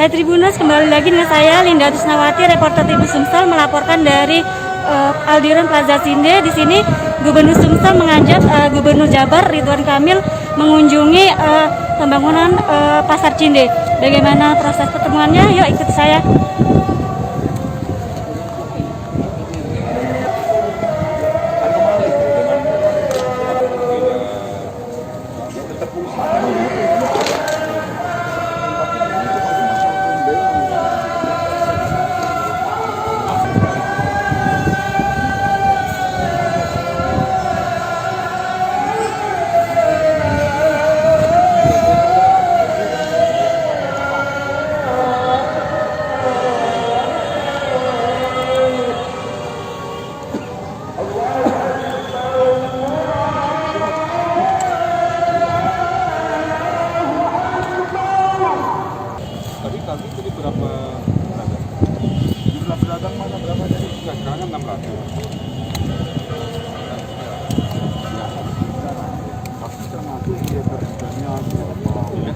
Hai Tribuners, kembali lagi dengan saya Linda Tusnawati, reporter Tribun Sumsel melaporkan dari Aldiran Plaza Cinde. Di sini Gubernur Sumsel mengajak Gubernur Jabar Ridwan Kamil mengunjungi pembangunan Pasar Cinde. Bagaimana proses pertemuannya? Yuk ikut saya. Tadi berapa pedagang? Jumlah pedagang mana berapa tadi? Sekarang 600.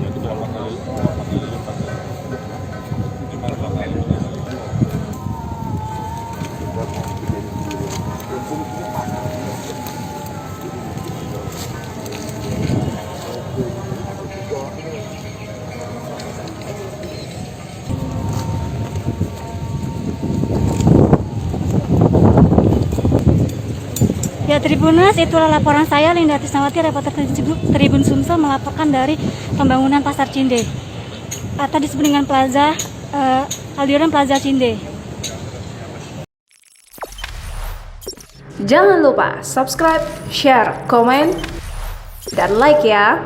Itu berapa kali lipat? Itu berapa kali? Ya Tribuners, itulah laporan saya Linda Tusnawati, reporter Tribun Sumsel melaporkan dari pembangunan Pasar Cinde atau disebut dengan Plaza Aldiran Plaza Cinde. Jangan lupa subscribe, share, komen, dan like ya.